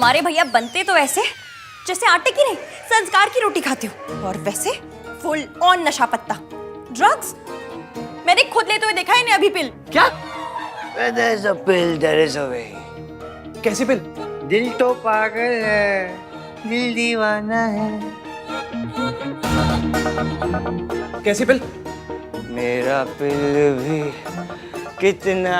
तुम्हारे भैया बनते तो ऐसे जैसे आटे की नहीं संस्कार की रोटी खाते हो, और वैसे फुल ऑन नशा पत्ता, ड्रग्स। मैंने खुद लेते हुए देखा है इन्हें अभी पिल। क्या? Where there is a pill, there is a way. कैसी पिल? दिल तो पागल है, दिल दीवाना है। कैसी पिल? मेरा पिल भी कितना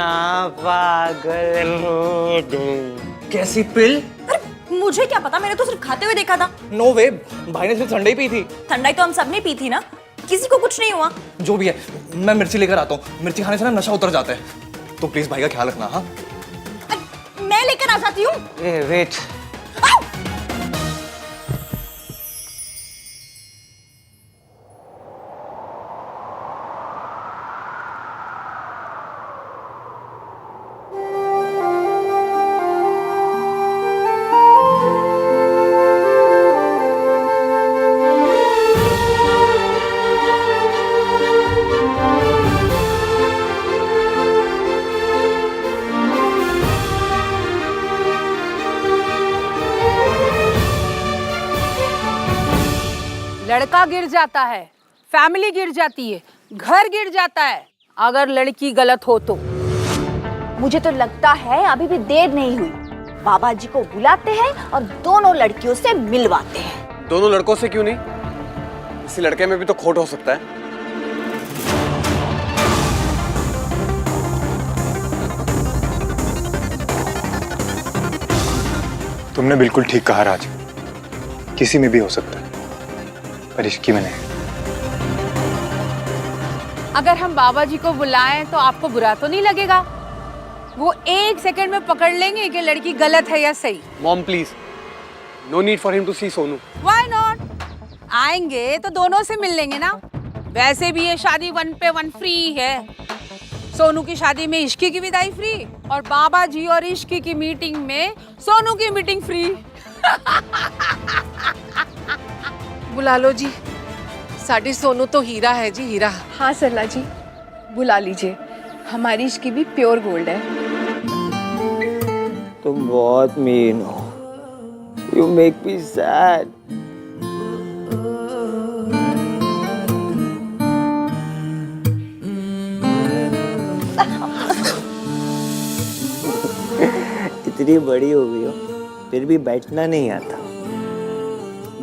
पागल हो दिल। कैसी पिल? अरे मुझे क्या पता, मैंने तो सिर्फ खाते हुए देखा था। नो वे, भाई ने सिर्फ ठंडाई पी थी। ठंडाई तो हम सब ने पी थी ना, किसी को कुछ नहीं हुआ। जो भी है, मैं मिर्ची लेकर आता हूँ। मिर्ची खाने से ना नशा उतर जाता है, तो प्लीज भाई का ख्याल रखना। हाँ, मैं लेकर आ जाती हूँ। वेट, लड़का गिर जाता है, फैमिली गिर जाती है, घर गिर जाता है अगर लड़की गलत हो तो। मुझे तो लगता है अभी भी देर नहीं हुई। बाबा जी को बुलाते हैं और दोनों लड़कियों से मिलवाते हैं। दोनों लड़कों से क्यों नहीं? इसी लड़के में भी तो खोट हो सकता है। तुमने बिल्कुल ठीक कहा राज, किसी में भी हो सकता है, पर इसकी में नहीं। अगर हम बाबा जी को बुलाएं तो आपको बुरा तो नहीं लगेगा? वो एक सेकंड में पकड़ लेंगे कि लड़की गलत है या सही। Mom please, no need for him to see Sonu. Why not? आएंगे तो दोनों से मिल लेंगे ना। वैसे भी ये शादी 1 पे 1 फ्री है। सोनू की शादी में इश्की की विदाई फ्री, और बाबा जी और इश्की की मीटिंग में सोनू की मीटिंग फ्री। बुला लो जी, साड़ी सोनू तो हीरा है जी, हीरा। हाँ सरला जी, बुला लीजिए। हमारी इसकी भी प्योर गोल्ड है। तुम बहुत मीन हो। You make me sad. इतनी बड़ी हो गई हो, फिर भी बैठना नहीं आता।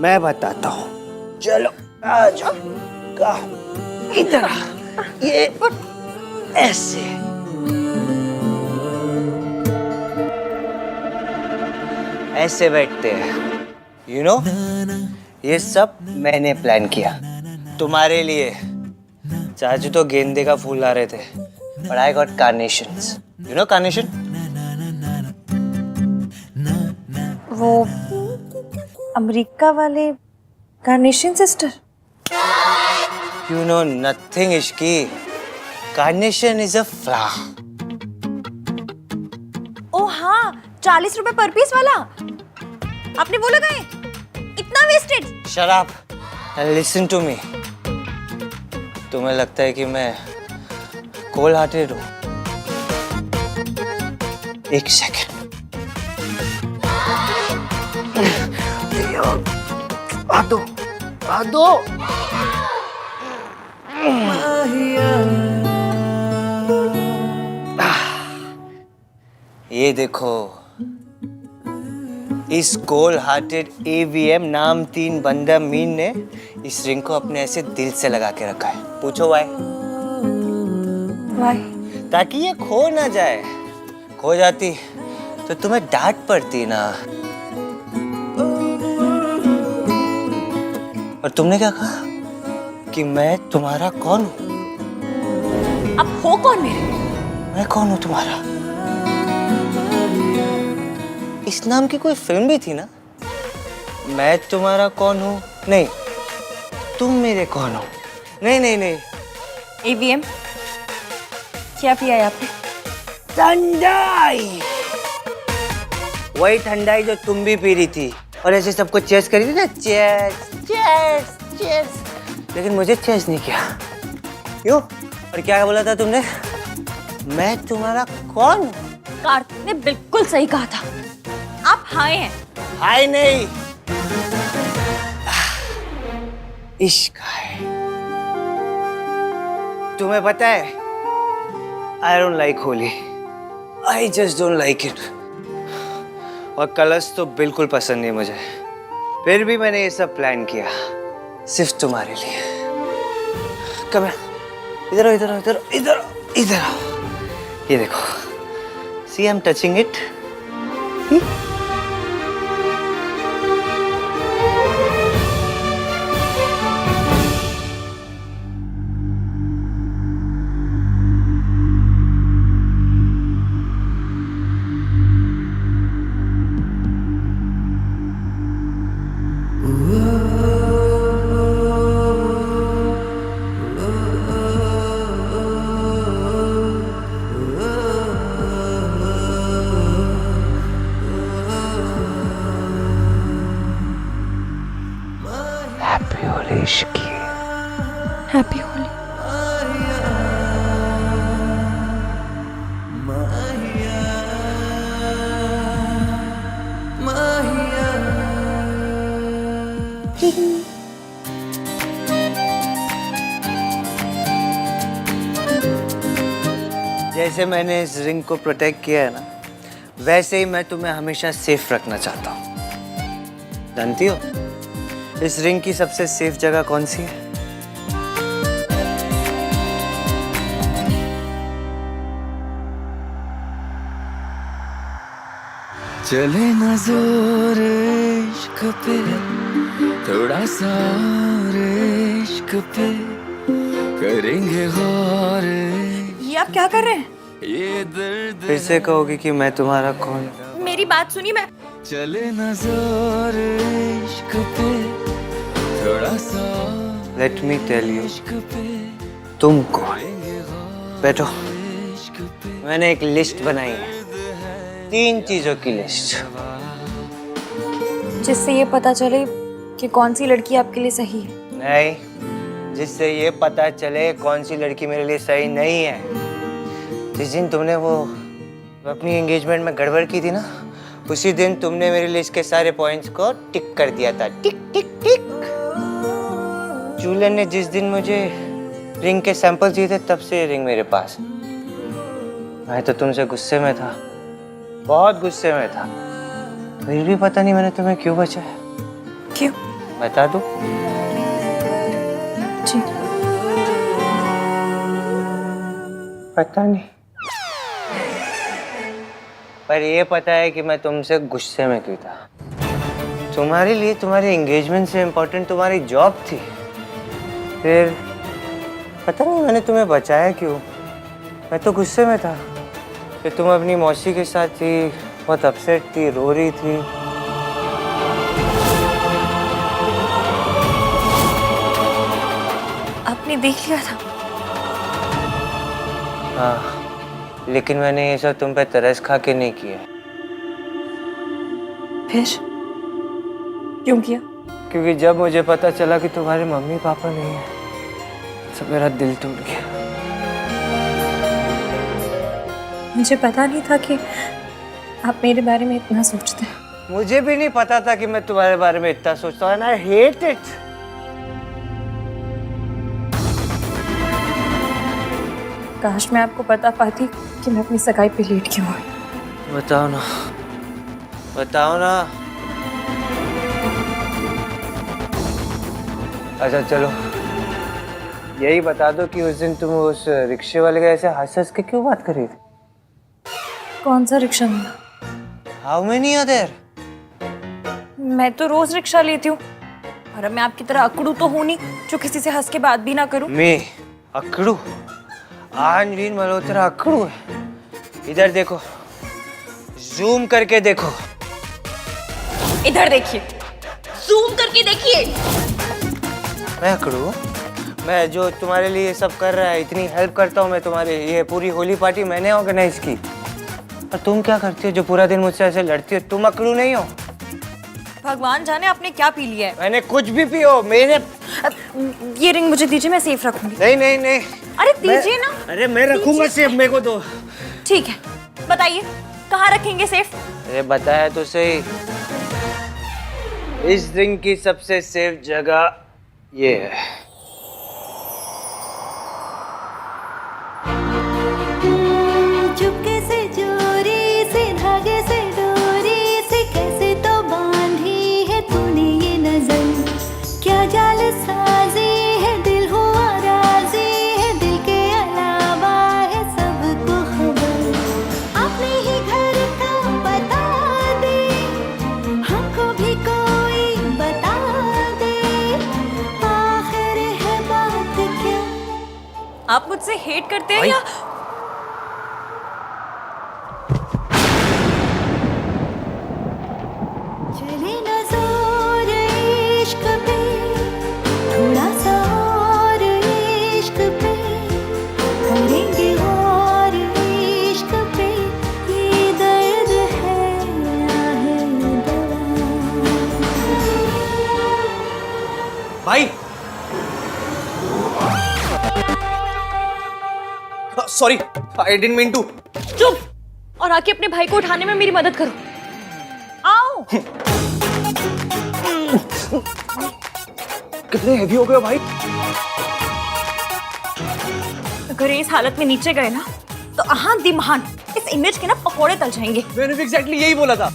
मैं बताता हूँ, चलो आ जाओ। इधर आ। ये ऐसे। ऐसे बैठते हैं। You know? ये सब मैंने प्लान किया तुम्हारे लिए। चाचू तो गेंदे का फूल ला रहे थे, but I got carnations. You know carnation? वो अमेरिका वाले carnation sister. You know nothing, Ishki. Carnation is a flower. ओ हाँ, 40 रुपए पर पीस वाला। आपने वो लगाए? इतना wasted. Shut up and listen to me. तुम्हें लगता है कि मैं कोल्ड हार्टेड हूँ? एक सेकंड। आ दो, आ दो। ये देखो, इस कोल्ड हार्टेड AVM नाम 3 बंदा मीन ने इस रिंग को अपने ऐसे दिल से लगा के रखा है। पूछो वाई? वाई? ताकि ये खो ना जाए। खो जाती तो तुम्हें डांट पड़ती ना। और तुमने क्या कहा कि मैं तुम्हारा कौन हूँ? अब हो कौन मेरे? मैं कौन हूँ तुम्हारा? इस नाम की कोई फिल्म भी थी ना? मैं तुम्हारा कौन हूँ? नहीं, तुम मेरे कौन हो? नहीं नहीं नहीं। AVM, क्या पिया है आपने? ठंडाई। वही ठंडाई जो तुम भी पी रही थी और ऐसे सबको चेस करी थी ना। चेस चेस चेस, लेकिन मुझे चेस नहीं किया। क्यों? और क्या बोला था तुमने? मैं तुम्हारा कौन हूँ? कार्तिक ने बिल्कुल सही कहा था। आप हाय हैं। हाय नहीं, इश्क है। तुम्हें पता है, I don't like holy, I just don't like it. और कलर्स तो बिल्कुल पसंद नहीं मुझे, फिर भी मैंने ये सब प्लान किया सिर्फ तुम्हारे लिए। कम इधर आओ, इधर आओ, इधर आओ, इधर आओ, इधर आओ। ये देखो, see I am touching it. Happy Holi. जैसे मैंने इस रिंग को प्रोटेक्ट किया है ना, वैसे ही मैं तुम्हें हमेशा सेफ रखना चाहता हूँ। जानती हो इस रिंग की सबसे सेफ जगह कौन सी है? चले न जोर इश्क पे, थोड़ा सा और इश्क पे करेंगे गौर। ये आप क्या कर रहे हैं? ये दर्द फिर से कहोगी कि मैं तुम्हारा कौन? मेरी बात सुनिए। मैं चले न जोर इश्क पे, थोड़ा सा लेट मी टेल यू, इश्क पे तुम कौन? बैठो, मैंने एक लिस्ट बनाई है, 3 चीजों की लिस्ट, जिससे ये पता चले कि कौन सी लड़की आपके लिए सही है। नहीं, जिससे ये पता चले कौन सी लड़की मेरे लिए सही नहीं है। जिस दिन तुमने वो अपनी एंगेजमेंट में गड़बड़ की थी ना, उसी दिन तुमने मेरी लिस्ट के सारे पॉइंट्स को टिक कर दिया था। टिक टिक टिक। जूलियन ने जिस दिन मुझे रिंग के सैंपल दिए थे, तब से ये रिंग मेरे पास। मैं तो तुमसे गुस्से में था, बहुत गुस्से में था, फिर भी पता नहीं मैंने तुम्हें क्यों बचाया। क्यों? बता दो। जी। पता नहीं, पर ये पता है कि मैं तुमसे गुस्से में क्यों था। तुम्हारे लिए तुम्हारी एंगेजमेंट से इम्पोर्टेंट तुम्हारी जॉब थी। फिर पता नहीं मैंने तुम्हें बचाया क्यों। मैं तो गुस्से में था कि तुम अपनी मौसी के साथ थी, बहुत अपसेट थी, रो रही थी। आपने देख लिया था? हाँ, लेकिन मैंने ये सब तुम पे तरस खा के नहीं किया। फिर क्यों किया? क्योंकि जब मुझे पता चला कि तुम्हारे मम्मी पापा नहीं है, तो मेरा दिल टूट गया। मुझे पता नहीं था कि आप मेरे बारे में इतना सोचते हैं। मुझे भी नहीं पता था कि मैं तुम्हारे बारे में इतना सोचता हूँ। I hate it. काश मैं आपको बता पाती कि मैं अपनी सगाई पे लेट क्यों हुई। बताओ ना, बताओ ना। अच्छा चलो, यही बता दो कि उस दिन तुम उस रिक्शे वाले के ऐसे हंस हंस के क्यों बात कर रही थी? कौन सा रिक्शा मिला? How many are there? मैं तो रोज रिक्शा लेती हूँ, और अब मैं आपकी तरह अकड़ू तो हूँ नहीं जो किसी से हंस के बात भी ना करूँ। मैं अकड़ू? आनवीन मल्होत्रा अकड़ू है? इधर देखो, जूम करके देखो। इधर देखिए, जूम करके देखिए। मैं अकड़ू? मैं जो तुम्हारे लिए ये सब कर रहा है, इतनी हेल्प करता हूँ मैं तुम्हारे, ये पूरी होली पार्टी मैंने ऑर्गेनाइज की, और तुम क्या करती हो जो पूरा दिन मुझसे ऐसे लड़ती हो? तुम अकड़ू नहीं हो? भगवान जाने आपने क्या पी लिया है। मैंने कुछ भी पियो, मेरे ये रिंग मुझे दीजिए, मैं सेफ रखूंगी। नहीं नहीं नहीं। अरे दीजिए ना। अरे मैं रखूंगा सेफ, मेरे को दो। ठीक है, बताइए कहाँ रखेंगे सेफ? अरे बताया तो सही। इस ड्रिंक की सबसे सेफ जगह ये है। चुपके से चोरी से धागे से डोरी से कैसे तो बांधी है तूने ये नजर, क्या जाल साजी है दिल हुआ राजी है, दिल के अलावा है सबको खबर, अपने ही घर का बता दे, हमको भी कोई बता दे, आखिर है बात क्या। आप मुझसे हेट करते हैं या चले ना जोर इश्क पे, थोड़ा सा और इश्क पे, करेंगे और इश्क पे, ये दर्द है आहे दवा। भाई sorry, I didn't mean to. चुप और आके अपने भाई को उठाने में मेरी मदद करो। आओ। कितने हेवी हो गए हो भाई? अगर ये इस हालत में नीचे गए ना तो अहान दिमहान इस इमेज के ना पकोड़े तल जाएंगे। मैंने भी एग्जैक्टली यही बोला था।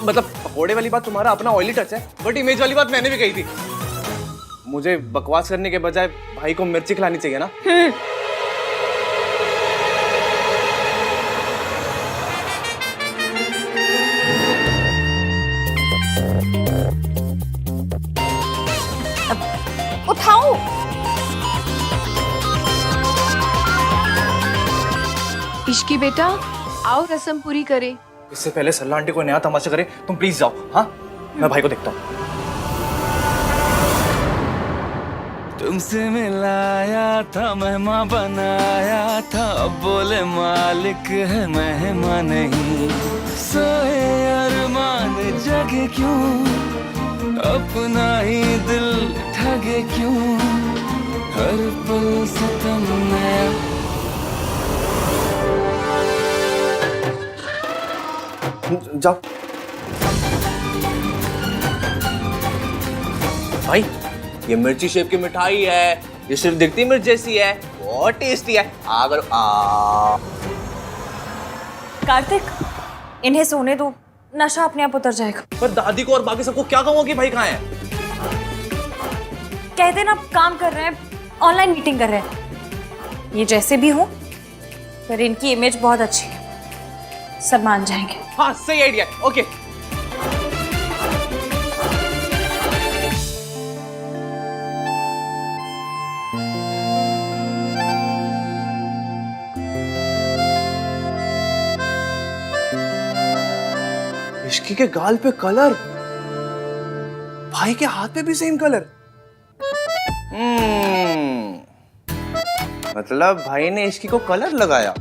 मतलब पकोड़े वाली बात तुम्हारा अपना ऑयली टच है, बट इमेज वाली बात मैंने भी कही थी। मुझे बकवास करने के बजाय भाई को मिर्ची खिलानी चाहिए ना। उठाओ। इश्की बेटा आओ रस्म पूरी करे। इससे पहले सल्ला आंटी को नया तमाशा करे, तुम प्लीज जाओ। हाँ, मैं भाई को देखता हूँ। तुमसे मिलाया था, मेहमान बनाया था, अब बोले मालिक है मेहमान नहीं। सोए अरमान जगे क्यों, अपना ही दिल ठगे क्यों, हर पल सितम नया। जाओ भाई, ये मिर्ची शेप की मिठाई है, ये सिर्फ दिखती मिर्च जैसी है, बहुत टेस्टी है। अगर कार्तिक, इन्हें सोने दो, नशा अपने आप उतर जाएगा। पर दादी को और बाकी सबको क्या कहूँ कि भाई कहाँ है? कह देना काम कर रहे हैं, ऑनलाइन मीटिंग कर रहे हैं। ये जैसे भी हो, पर इनकी इमेज बहुत अच्छी है, सब मान जाएंगे। हाँ, सही आइडिया। ओके। इश्की के गाल पे कलर, भाई के हाथ पे भी सेम कलर। मतलब भाई ने इश्की को कलर लगाया,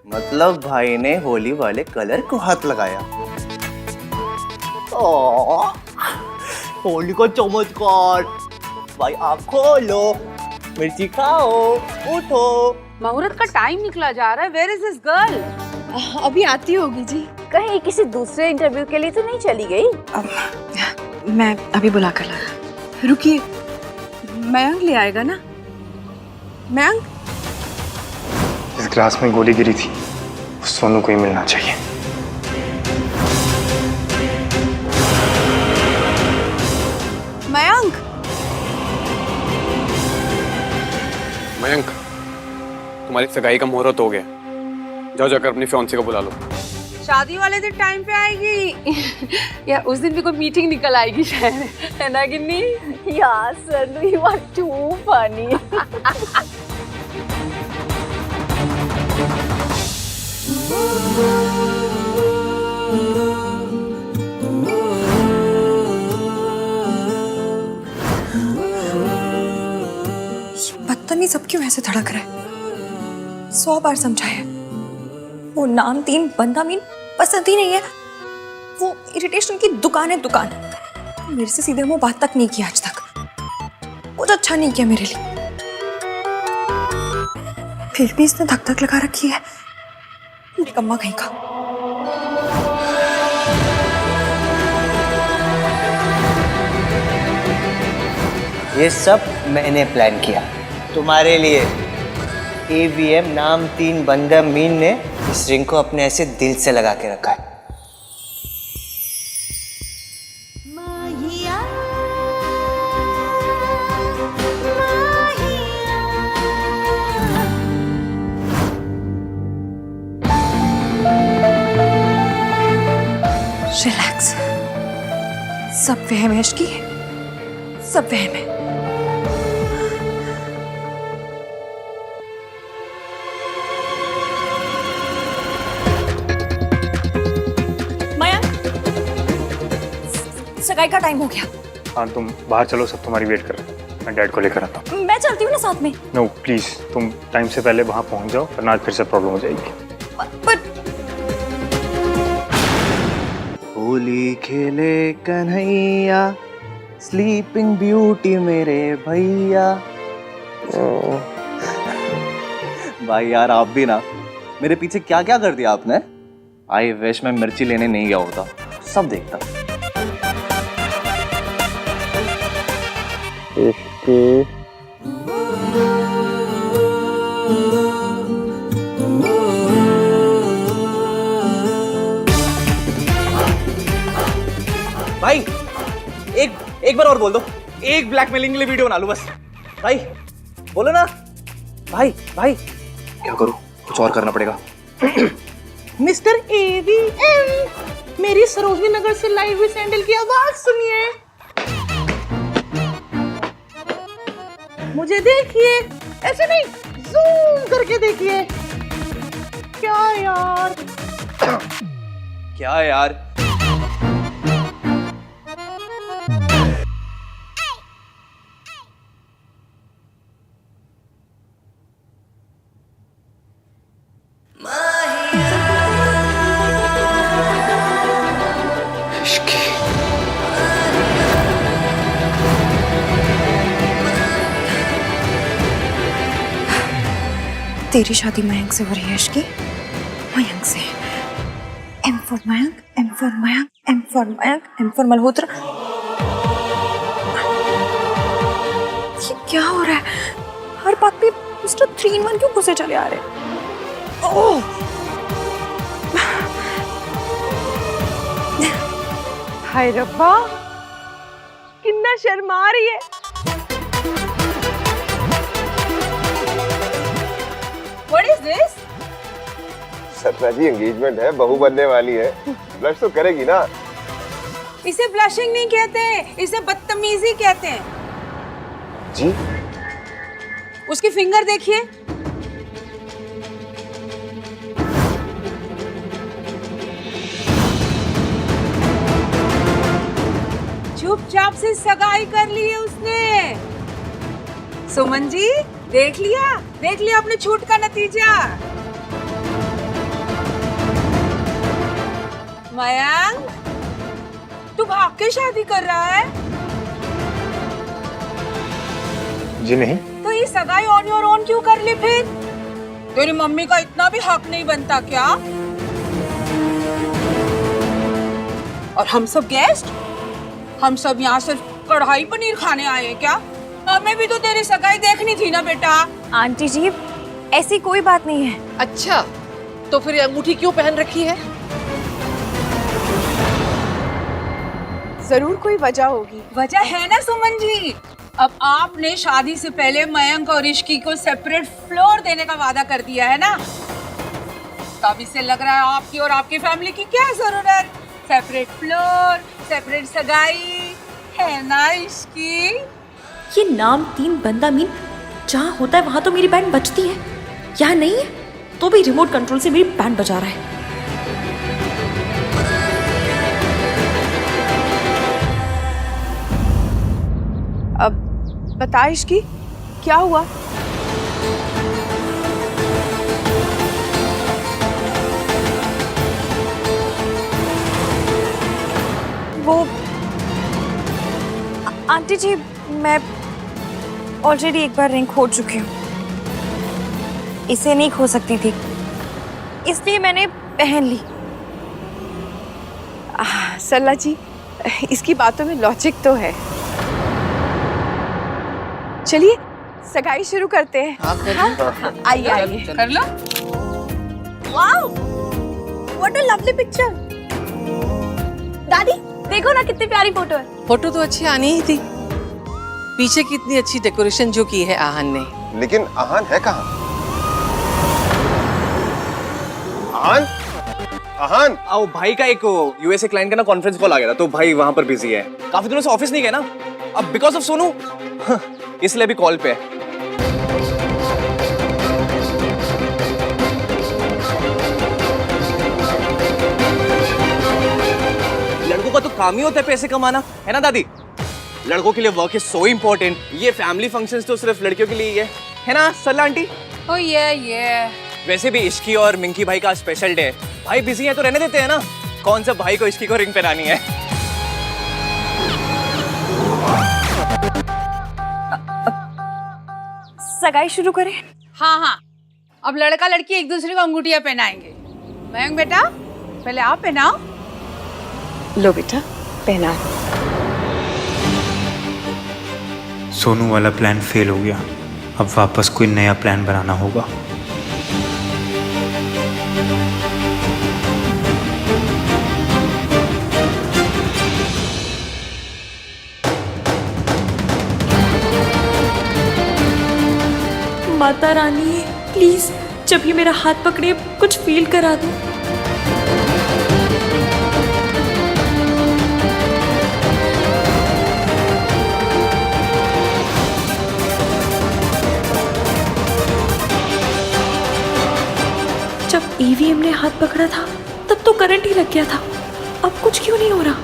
मतलब भाई ने होली वाले कलर को हाथ लगाया। होली का चमत्कार। भाई आप खोलो, मिर्ची खाओ, उठो। मुहूर्त का टाइम निकला जा रहा है। Where is this girl? अभी आती होगी जी। कहीं किसी दूसरे इंटरव्यू के लिए तो नहीं चली गई? मैं अभी बुला कर ला। रुकिए, मयंक ले आएगा ना? मयंक, इस ग्लास में गोली गिरी थी, उस सोनू को ही मिलना चाहिए। मयंक, मयंक, तुम्हारी सगाई का मुहूर्त हो गया, जाओ जाकर अपनी फियांसी को बुला लो। शादी वाले दिन टाइम पे आएगी या उस दिन भी कोई मीटिंग निकल आएगी शायद, है ना गिन्नी? यार सनू, यू आर टू फनी। बदतमीज सब क्यों ऐसे धड़क रहा है? 100 बार समझाया, वो नाम तीन बंदा मीन पसंद ही नहीं है। वो इरिटेशन की दुकान है, दुकान। मेरे से सीधे मुंह बात तक नहीं किया आज तक, कुछ अच्छा नहीं किया मेरे लिए। फिर भी इसने धक धक लगा रखी है, निकम्मा कहीं का। ये सब मैंने प्लान किया तुम्हारे लिए। AVM नाम 3 बंदा मीन ने इस रिंग को अपने ऐसे दिल से लगा के रखा है। माहिया रिलैक्स, सब वहम है इश्की, सब वहम है। माया, सगाई का टाइम हो गया। हाँ तुम बाहर चलो, सब तुम्हारी वेट कर रहे हैं। मैं डैड को लेकर आता हूँ। मैं चलती हूँ ना साथ में। नो प्लीज, तुम टाइम से पहले वहाँ पहुँच जाओ वरना आज फिर से प्रॉब्लम हो जाएगी। बट होली खेले कन्हैया, स्लीपिंग ब्यूटी मेरे भैया। भाई यार आप भी ना, मेरे पीछे क्या क्या कर दिया आपने। आई विश मैं मिर्ची लेने नहीं गया होता, सब देखता। भाई एक बार और बोल दो, एक ब्लैकमेलिंग के लिए वीडियो बना लूं बस। भाई बोलो ना। भाई क्या करूं, कुछ और करना पड़ेगा। मिस्टर AVM, मेरी सरोजनी नगर से लाइव हुई सैंडल की आवाज सुनिए। मुझे देखिए, ऐसे नहीं, जूम करके देखिए। क्या यार क्या यार, तेरी शादी मयंक से हो रही है इश्की, मयंक से। M for Mayank, M for Mayank, M for Mayank, M for Malhotra. ये क्या हो रहा है? हर बात पे मिस्टर 3 in 1 क्यों घुसे चले आ रहे हैं? ओह! हाय रब्बा, कितना शर्मा रही है। What is this? सपना जी एंगेजमेंट है, बहू बनने वाली है, ब्लश तो करेगी ना। इसे ब्लशिंग नहीं कहते, इसे बदतमीजी कहते हैं। जी उसकी फिंगर देखिए। चुपचाप से सगाई कर ली है उसने। सुमन जी देख लिया अपने छूट का नतीजा। मयंक, तू भाग के शादी कर रहा है? जी नहीं। तो ये सगाई ऑन योर ओन क्यों कर ली फिर? तेरी मम्मी का इतना भी हक नहीं बनता क्या? और हम सब गेस्ट, हम सब यहाँ सिर्फ कढ़ाई पनीर खाने आए हैं क्या? हमें भी तो तेरी सगाई देखनी थी ना बेटा। आंटी जी, ऐसी कोई बात नहीं है। अच्छा, तो फिर ये अंगूठी क्यों पहन रखी है? जरूर कोई वजह होगी। वजह है ना सुमन जी। अब आपने शादी से पहले मयंक और इश्की को सेपरेट फ्लोर देने का वादा कर दिया है ना, तब इससे लग रहा है आपकी और आपकी फैमिली की क्या जरूरत। सेपरेट फ्लोर, सेपरेट सगाई, है ना इश्की? ये नाम 3 बंदा मीन जहाँ होता है वहां तो मेरी बैंड बजती है, यहाँ नहीं है तो भी रिमोट कंट्रोल से मेरी बैंड बजा रहा है। अब बता इश्की, क्या हुआ? वो आंटी जी, मैं ऑलरेडी एक बार रिंग खो चुकी हूँ, इसे नहीं खो सकती थी, इसलिए मैंने पहन ली। सरला जी, इसकी बातों में लॉजिक तो है। चलिए सगाई शुरू करते हैं। आइए आइए। कर लो। Wow what a lovely picture. दादी देखो ना कितनी प्यारी फोटो है। फोटो तो अच्छी आनी ही थी। पीछे कितनी अच्छी डेकोरेशन जो की है आहन ने। लेकिन आहान है कहाँ? आहान? आहान? आओ भाई का एक यूएसए क्लाइंट का ना कॉन्फ्रेंस कॉल आ गया था, तो भाई वहां पर बिजी है। काफी दिनों से ऑफिस नहीं गए ना, अब बिकॉज ऑफ सोनू इसलिए भी कॉल पे है। लड़कों का तो काम ही होता है पैसे कमाना, है ना दादी? लड़कों के लिए वर्क इज सो इम्पोर्टेंट। ये फैमिली फंक्शंस तो सिर्फ लड़कियों के लिए ही है ना सरला आंटी? ओ ये वैसे भी इश्की और मिंकी भाई का स्पेशल डे है। भाई बिजी है तो रहने देते हैं ना। कौन सा भाई को इश्की को रिंग पहनानी है? सगाई शुरू करें? हाँ, अब लड़का लड़की एक दूसरे को अंगूठियां पहनाएंगे। मयंक बेटा पहले आप पहनाओ। लो बेटा पहना। सोनू वाला प्लान फेल हो गया, अब वापस कोई नया प्लान बनाना होगा। माता रानी प्लीज जब ये मेरा हाथ पकड़े कुछ फील करा दो। जब ईवीएम ने हाथ पकड़ा था तब तो करंट ही लग गया था, अब कुछ क्यों नहीं हो रहा?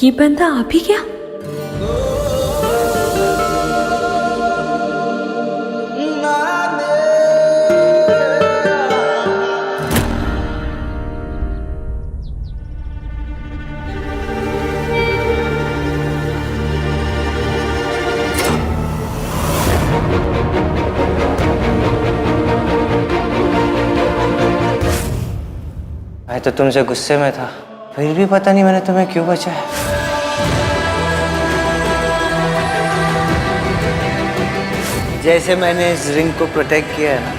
ये बंदा आप ही क्या? मैं तो तुमसे गुस्से में था, फिर भी पता नहीं मैंने तुम्हें क्यों बचाया। जैसे मैंने इस रिंग को प्रोटेक्ट किया है ना,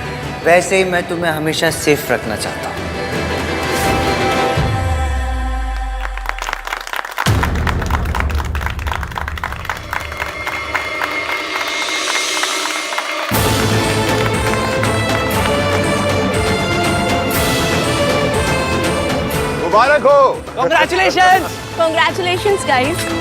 वैसे ही मैं तुम्हें हमेशा सेफ रखना चाहता हूँ। मुबारक हो। Congratulations! Congratulations guys।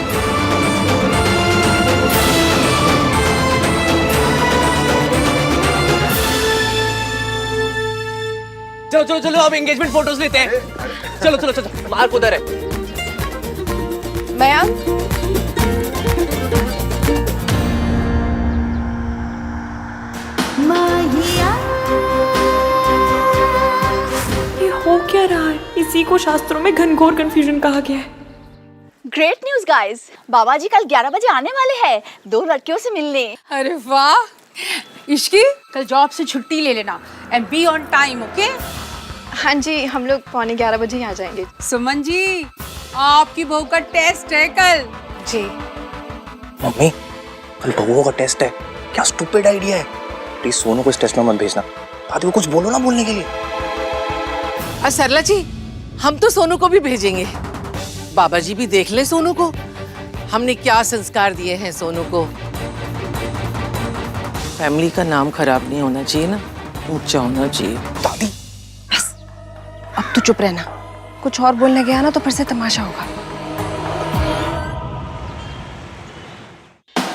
चलो अब एंगेजमेंट फोटोज लेते हैं। चलो मार्क उधर है। मयंक ये हो क्या रहा है? इसी को शास्त्रों में घनघोर कंफ्यूजन कहा गया है। ग्रेट न्यूज गाइस, बाबा जी कल 11 बजे आने वाले हैं 2 लड़कियों से मिलने। अरे वाह इश्की, कल जॉब से छुट्टी ले लेना and be on time, okay? हाँ जी, हम लोग 11:15 बजे ही आ जाएंगे। सुमन जी आपकी बहू का टेस्ट है कल। जी मम्मी कल बहू का टेस्ट है, क्या स्टूपिड आइडिया है। प्लीज सोनू को इस टेस्ट में मत भेजना, दादी को कुछ बोलो ना बोलने के लिए। और सरला जी हम तो सोनू को भी भेजेंगे, बाबा जी भी देख ले सोनू को, हमने क्या संस्कार दिए हैं सोनू को। फैमिली का नाम खराब नहीं होना चाहिए ना, ऊंचा होना चाहिए। दादी बस अब तू चुप रहना, कुछ और बोलने गया ना तो फिर से तमाशा होगा।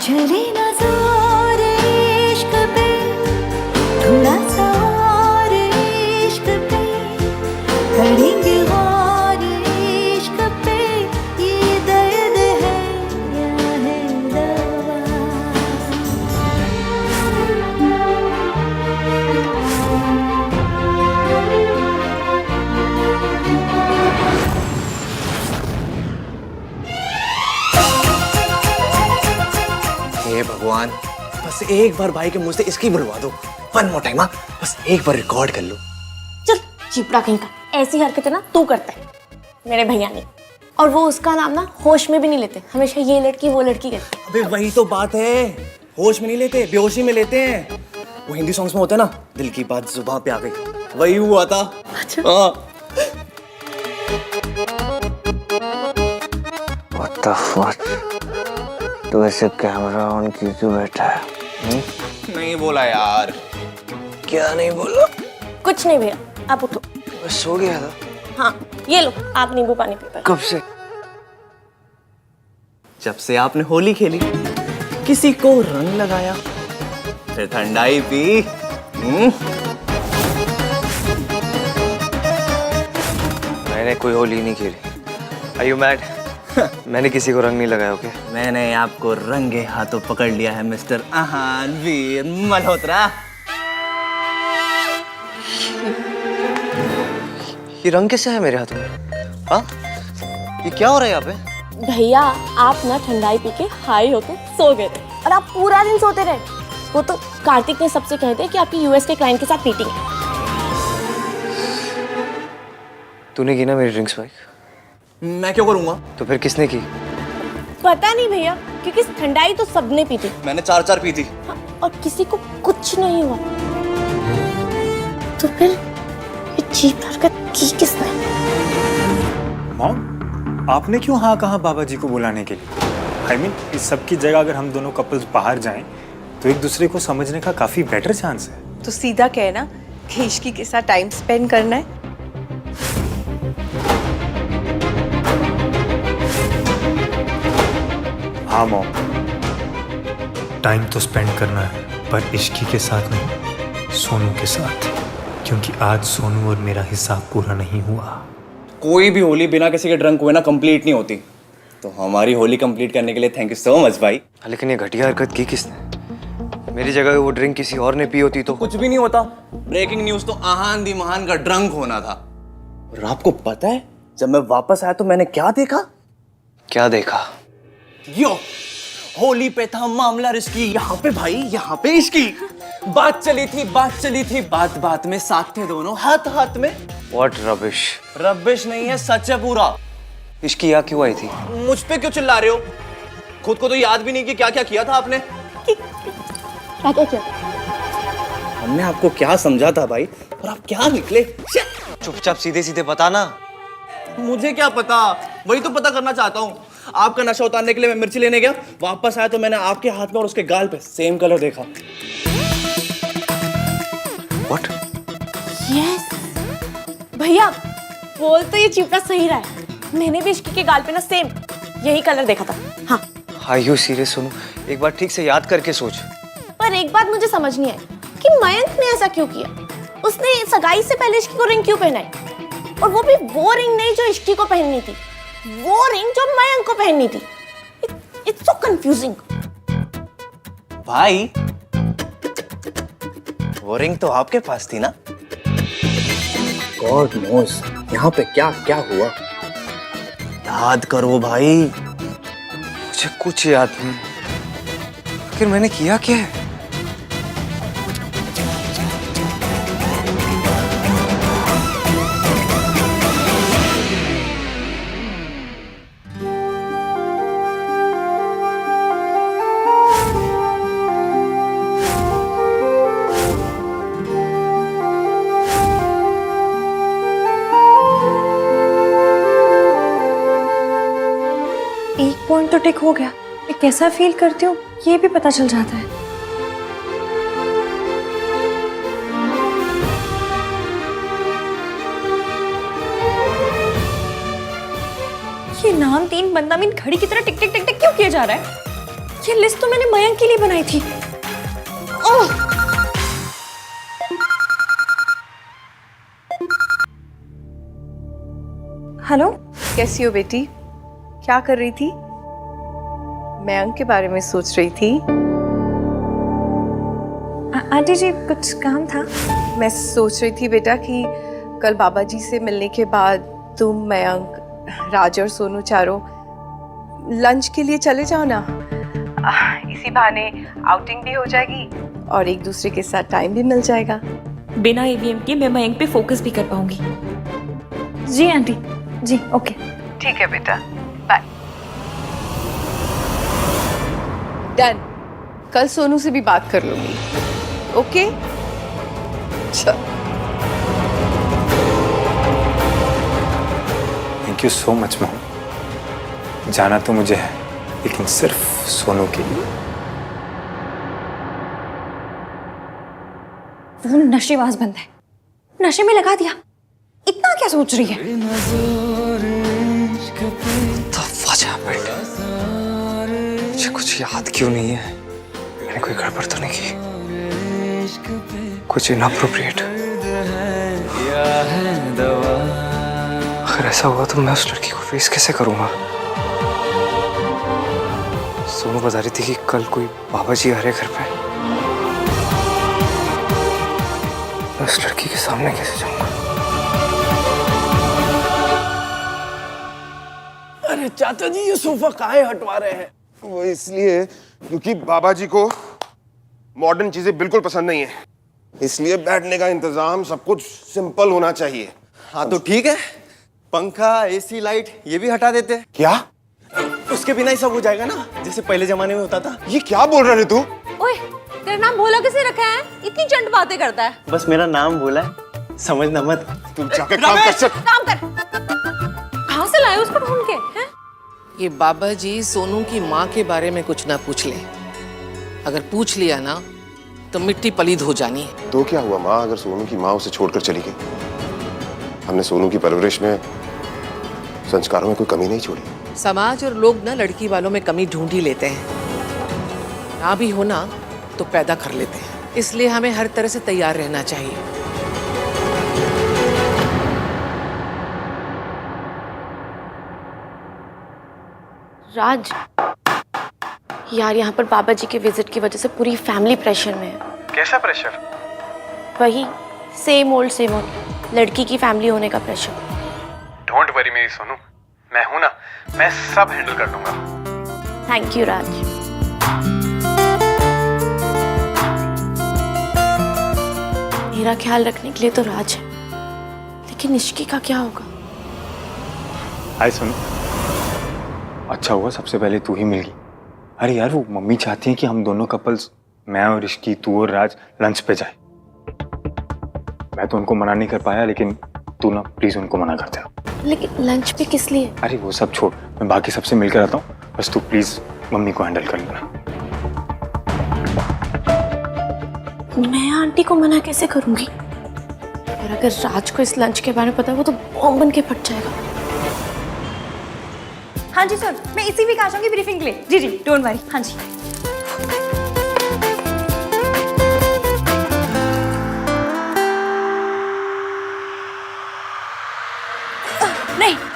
चले ना जोर इश्क पे, थोड़ा सा और इश्क पे, करेंगे और इश्क पे, ये दर्द है या है दवा। हे भगवान। बस एक बार भाई के मुंह से इसकी बुलवा दो। वन मोर टाइम, बस एक बार रिकॉर्ड कर लो। चल चिपड़ा कहीं का, ऐसी हरकतें ना तू करता है, मेरे भैया ने। और वो उसका नाम ना होश में भी नहीं लेते, हमेशा ये लड़की वो लड़की कहते। अबे वही तो बात है, होश में नहीं लेते, बेहोशी में लेते हैं। वो हिंदी सॉन्ग्स में होता है ना, दिल की बात जुबान पे आ गई, वही हुआ था। अच्छा। हाँ। What the fuck? तो ऐसे कैमरा ऑन क्यों बैठा है? नहीं बोला यार। क्या नहीं बोला? कुछ नहीं भैया, आप उठो। बस सो गया था। हाँ ये लो, आप नींबू पानी पीते। कब से? जब से आपने होली खेली, किसी को रंग लगाया, फिर ठंडाई पी। मैंने कोई होली नहीं खेली। Are you mad? मैंने किसी को रंग नहीं लगाया, ओके? मैंने आपको रंगे हाथों पकड़ लिया है मिस्टर आहान वीर मल्होत्रा। ये रंग कैसे है मेरे हाथों में? हाँ? ये क्या हो रहा है यहाँ पे? भैया आप ना ठंडाई पी के हाई होके सो गए थे और आप पूरा दिन सोते रहे। वो तो कार्तिक ने सबसे कहे थे कि आपकी यूएस के क्लाइंट के साथ मीटिंग है। तूने की ना मेरी ड्रिंक्स बाइक? मैं क्यों करूंगा? तो फिर किसने की? पता नहीं भैया, क्योंकि ठंडाई तो सबने पी थी। मैंने 4 पी थी। हाँ, और किसी को कुछ नहीं हुआ। तो फिर ये चीप हरकत की किसने? मॉम, आपने क्यों हाँ कहा बाबा जी को बुलाने के लिए? I mean, इस सब की जगह अगर हम दोनों कपल्स बाहर जाएं तो एक दूसरे को समझने का काफी बेटर चांस है। तो सीधा कहना कि इश्की के साथ टाइम स्पेंड करना है। हाँ मॉम, टाइम तो स्पेंड करना है, पर इश्की के साथ नहीं, सोनू के साथ, क्योंकि आज सोनू और मेरा हिसाब पूरा नहीं हुआ। कोई भी होली बिना किसी के ड्रंक हुए ना कंप्लीट नहीं होती। तो हमारी होली कंप्लीट करने के लिए थैंक यू सो मच भाई। लेकिन ये घटिया हरकत की किसने? मेरी जगह वो ड्रिंक किसी और ने पी होती तो कुछ भी नहीं होता। ब्रेकिंग न्यूज तो आहान दी महान का ड्रंक होना था। और आपको पता है जब मैं वापस आया तो मैंने क्या देखा? क्या देखा? यो होली पे था मामला रिस्की, यहाँ पे भाई, यहाँ पे इश्की। बात चली थी, बात बात में साथ थे दोनों, हाथ हाथ में। What rubbish? रबिश नहीं है, सच है पूरा। इश्की यहाँ क्यों आई थी? मुझ पे क्यों चिल्ला रहे हो? खुद को तो याद भी नहीं कि क्या क्या किया था आपने। क्या क्या किया? हमने आपको क्या समझा था भाई, और आप क्या निकले? चुपचाप सीधे सीधे बता ना। मुझे क्या पता, वही तो पता करना चाहता हूँ। आपका नशा उतारने के लिए मैं मिर्ची लेने गया, वापस आया तो मैंने आपके हाथ में और उसके गाल पे सेम कलर देखा। What? यस भैया, बोल तो ये चिपड़ा सही रहा है। मैंने भी इश्की के गाल पे ना सेम यही कलर देखा था। हाँ। Are you serious Sonu? एक बार ठीक से याद करके सोच। पर एक बात मुझे समझ नहीं आई कि मयंक ने ऐसा क्यों किया। उसने सगाई से पहले इश्की को रिंग क्यों पहनाई? और वो भी वो रिंग नहीं जो इश्की को पहननी थी, वो रिंग जो मयंक को पहननी थी। It's so confusing. भाई वो रिंग तो आपके पास थी ना? गॉड नोस यहाँ पे क्या क्या हुआ। याद करो भाई। मुझे कुछ याद नहीं। आखिर मैंने किया क्या है? पॉइंट तो टिक हो गया, मैं कैसा फील करती हूँ ये भी पता चल जाता है। ये नाम 3 बंदामीन घड़ी की तरह टिक टिक टिक टिक क्यों किया जा रहा है? ये लिस्ट तो मैंने मयंक के लिए बनाई थी। ओह! हेलो, कैसी हो बेटी? क्या कर रही थी? मयंक के बारे में सोच रही थी। आंटी जी कुछ काम था? मैं सोच रही थी बेटा कि कल बाबा जी से मिलने के बाद तुम, मयंक, राज और सोनू चारों लंच के लिए चले जाओ ना। इसी बहाने आउटिंग भी हो जाएगी और एक दूसरे के साथ टाइम भी मिल जाएगा। बिना ईवीएम के मैं मयंक पे फोकस भी कर पाऊंगी। जी आंटी, जी ओके। ठीक है बेटा, बाय। डन। कल सोनू से भी बात कर लूंगी। ओके चल। Thank you so much mom. जाना तो मुझे है, लेकिन सिर्फ सोनू के लिए। वो नशेबाज बंदा है, नशे में लगा दिया। इतना क्या सोच रही है? मुझे कुछ याद क्यों नहीं है? मैंने कोई गड़बड़ तो नहीं की? कुछ इनअप्रोप्रिएट? अगर ऐसा हुआ तो मैं उस लड़की को फेस कैसे करूंगा? सोनू बता रही थी कि कल कोई बाबा जी आ रहे घर पे। मैं उस लड़की के सामने कैसे जाऊंगा? अरे चाचा जी, ये सोफा काहे हटवा रहे हैं? वो इसलिए क्योंकि बाबा जी को मॉडर्न चीजें बिल्कुल पसंद नहीं है, इसलिए बैठने का इंतजाम सब कुछ सिंपल होना चाहिए। हाँ तो ठीक है, पंखा, एसी, लाइट ये भी हटा देते हैं। क्या? उसके बिना ही सब हो जाएगा ना, जैसे पहले जमाने में होता था। ये क्या बोल रहे तू? ओए, तेरा नाम भोला किसे रखा है? इतनी चंट बातें करता है। बस मेरा नाम बोला है, समझना मत। तू जाके काम कर सक। काम कर। कहाँ से लाए उसको ढूंढ के? हैं? ये बाबा जी सोनू की माँ के बारे में कुछ ना पूछ ले। अगर पूछ लिया ना तो मिट्टी पलीद हो जानी है। तो क्या हुआ माँ, अगर सोनू की माँ उसे छोड़कर चली गई? हमने सोनू की परवरिश में, संस्कारों में कोई कमी नहीं छोड़ी। समाज और लोग ना लड़की वालों में कमी ढूंढ ही लेते हैं, ना भी होना तो पैदा कर लेते हैं। इसलिए हमें हर तरह से तैयार रहना चाहिए। राज, यार यहाँ पर बाबा जी के विजिट की वजह से पूरी फैमिली प्रेशर में है। कैसा प्रेशर? वही सेम ओल्ड लड़की की फैमिली होने का प्रेशर। डोंट वरी मेरी सोनू, मैं हूं ना, मैं सब हैंडल कर लूंगा। थैंक यू राज। मेरा ख्याल रखने के लिए तो राज है, लेकिन निष्की का क्या होगा? हाय सोनू, अच्छा हुआ सबसे पहले तू ही मिल गई। अरे यार, वो मम्मी चाहती हैं कि हम दोनों कपल्स, मैं और ऋषि, तू और राज लंच पे जाए। मैं तो उनको मना नहीं कर पाया, लेकिन तू ना प्लीज उनको मना कर देना। लेकिन लंच पे किस लिए? अरे वो सब छोड़, मैं बाकी सबसे मिलकर आता हूँ, बस तू प्लीज मम्मी को हैंडल कर लेना। मैं आंटी को मना कैसे करूंगी? और अगर राज को इस लंच के बारे में पता है, वो तो बॉम्ब बन के फट जाएगा। हाँ जी सर, मैं इसी वीक आ जाऊंगी ब्रीफिंग के लिए। जी जी, डोंट वरी। हाँ जी।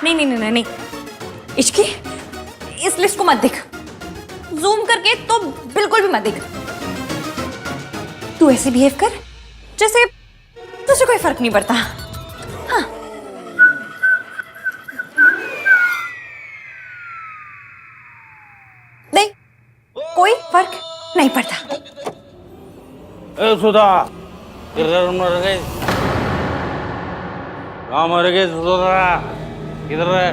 नहीं नहीं नहीं नहीं नहीं, इश्की, इस लिस्ट को मत देख। जूम करके तो बिल्कुल भी मत देख। तू ऐसे बिहेव कर जैसे तुझे कोई फर्क नहीं पड़ता। हाँ, नहीं, कोई फर्क नहीं पड़ता। ए सुधा, किधर मर गई? कहाँ मर गई सुधा? किधर है?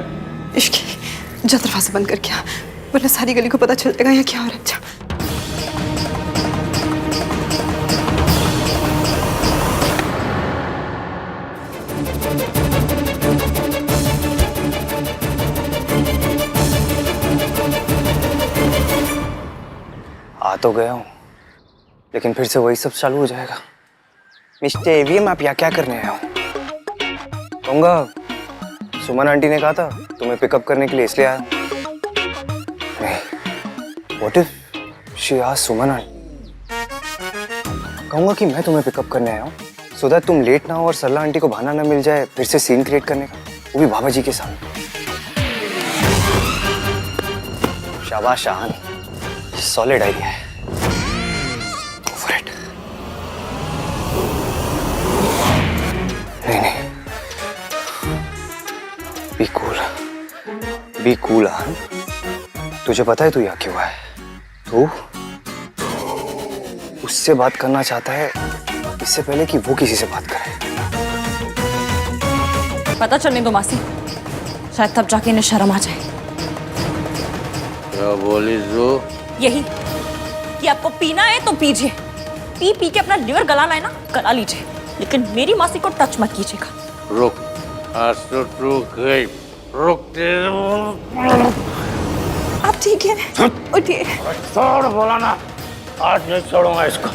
इश्की, जा दरवाजा बंद करके आ, वरना सारी गली को पता चल जाएगा यहाँ क्या हो रहा है। जा। आ तो गया हूँ, लेकिन फिर से वही सब चालू हो जाएगा। मिस्टर एवीएम, आप यहाँ क्या करने आए हो? कहूँगा सुमन आंटी ने कहा था तुम्हें पिकअप करने के लिए, इसलिए आया। नहीं, what if she asked Suman aunty? कहूँगा कि मैं तुम्हें पिकअप करने आया हूँ, सो दैट तुम लेट ना हो और सरला आंटी को बहाना ना मिल जाए फिर से सीन क्रिएट करने का, वो भी बाबा जी के सामने। शाबाश शाहान, सॉलिड आइडिया है। Go for it. नहीं नहीं, बी कूल, बी कूल। तुझे पता है तू यहाँ क्यों है? तो उससे बात करना चाहता है इससे पहले कि वो किसी से बात करे। पता चलने दो मासी, शायद तब जाके इन्हें शर्म आ जाए। क्या बोली जो? यही कि आपको पीना है तो पीजिए, पी पी के अपना लिवर गलाना है ना गला लीजिए, लेकिन मेरी मासी को टच मत कीजिएगा। रुक, आज तो तू गई, रुक। आप ठीक है? उठिए। छोड़ बोला ना, आज नहीं छोड़ूंगा इसको।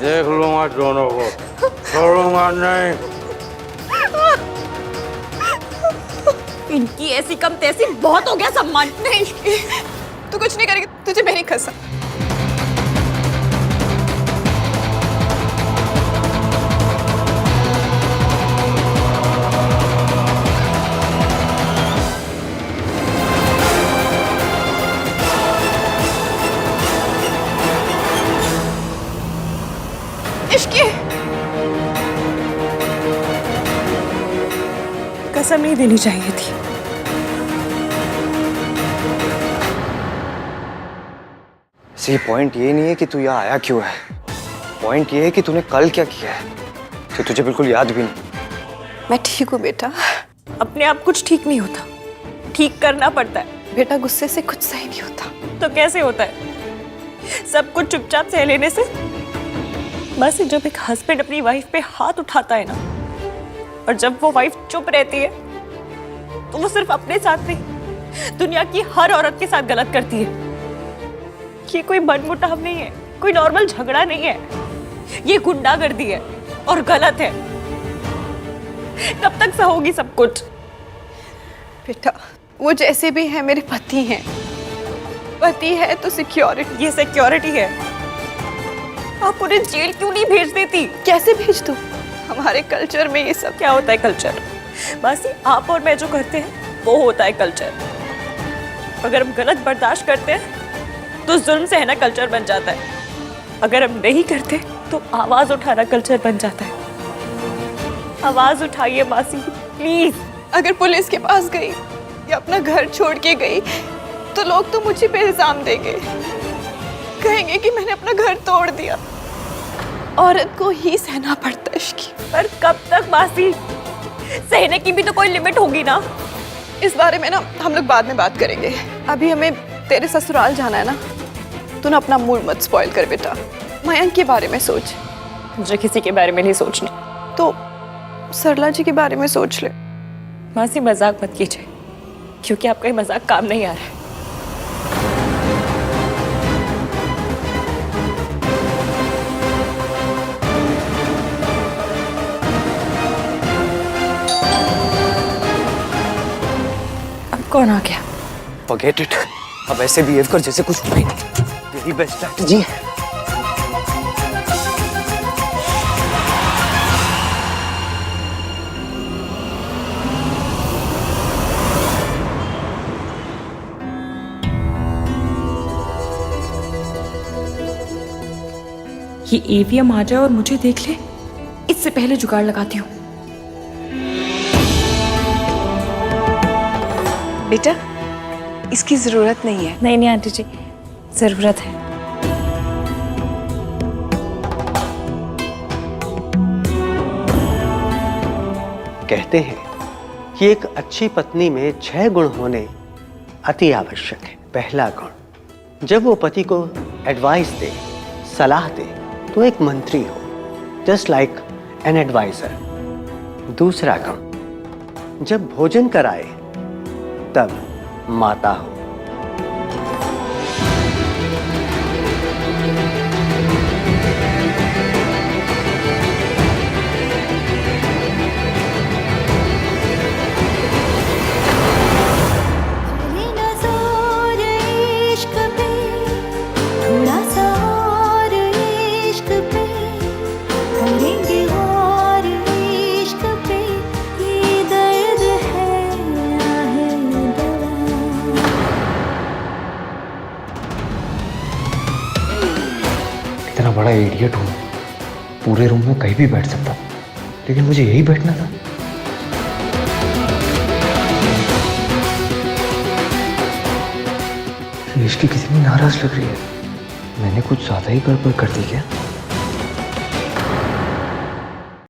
देख लूंगा दोनों को, छोड़ूंगा नहीं। इनकी ऐसी कम तैसी बहुत हो गया सम्मान। नहीं, तू कुछ नहीं करेगी, तुझे मेरी कसम। इश्की, कसम नहीं देनी चाहिए थी। सी पॉइंट ये नहीं है कि तू यहाँ आया क्यों है, पॉइंट ये है कि तूने कल क्या किया है, तो तुझे बिल्कुल याद भी नहीं। मैं ठीक हूँ बेटा। अपने आप कुछ ठीक नहीं होता, ठीक करना पड़ता है। बेटा गुस्से से कुछ सही नहीं होता। तो कैसे होता है? सब कुछ चुपचाप सह लेने से। बस जब एक हस्बैंड अपनी वाइफ पे हाथ उठाता है ना, और जब वो वाइफ चुप रहती है, तो वो सिर्फ अपने साथ नहीं, दुनिया की हर औरत के साथ गलत करती है। ये कोई मनमुटाव नहीं है, कोई नॉर्मल झगड़ा नहीं है, ये गुंडागर्दी है और गलत है। कब तक सहोगी सब कुछ? बेटा वो जैसे भी है मेरे पति हैं, पति है तो सिक्योरिटी। ये सिक्योरिटी है। आप उन्हें जेल क्यों नहीं भेज देती? कैसे भेज दूं? हमारे कल्चर में ये सब क्या होता है कल्चर? बस आप और मैं जो करते हैं वो होता है कल्चर। अगर हम गलत बर्दाश्त करते हैं तो जुल्म सहना कल्चर बन जाता है, अगर हम नहीं करते तो आवाज उठाना कल्चर बन जाता है। आवाज उठाइए मासी प्लीज। अगर पुलिस के पास गई या अपना घर छोड़ के गई तो लोग तो मुझे पे इल्जाम देंगे, कहेंगे कि मैंने अपना घर तोड़ दिया। औरत को ही सहना पड़ता है इश्की। पर कब तक मासी? सहने की भी तो कोई लिमिट होगी ना। इस बारे में ना हम लोग बाद में बात करेंगे, अभी हमें तेरे ससुराल जाना है ना। तू ना अपना मूड मत स्पॉइल कर बेटा, मयंक के बारे में सोच। मुझे किसी के बारे में नहीं सोचना। तो सरला जी के बारे में सोच ले। मासी मजाक मत कीजिए, क्योंकि आपका ये मजाक काम नहीं आ रहा है। अब कौन आ गया? Forget it. अब ऐसे बिहेव कर जैसे कुछ हुआ ही नहीं। यही बेस्ट स्ट्रैटेजी है। ये एवीएम आ जाए और मुझे देख ले, इससे पहले जुगाड़ लगाती हूँ। बेटा इसकी जरूरत नहीं है। नहीं नहीं आंटी जी, जरूरत है। कहते हैं कि एक अच्छी पत्नी में 6 गुण होने अति आवश्यक है। पहला गुण, जब वो पति को एडवाइस दे, सलाह दे, तो एक मंत्री हो, जस्ट लाइक एन एडवाइजर। दूसरा गुण, जब भोजन कराए तब माता हो। इतना बड़ा इडियट हूँ, पूरे रूम में कहीं भी बैठ सकता, लेकिन मुझे यही बैठना था। इश्की कितनी नाराज लग रही है। मैंने कुछ ज्यादा ही गड़बड़ कर दी क्या?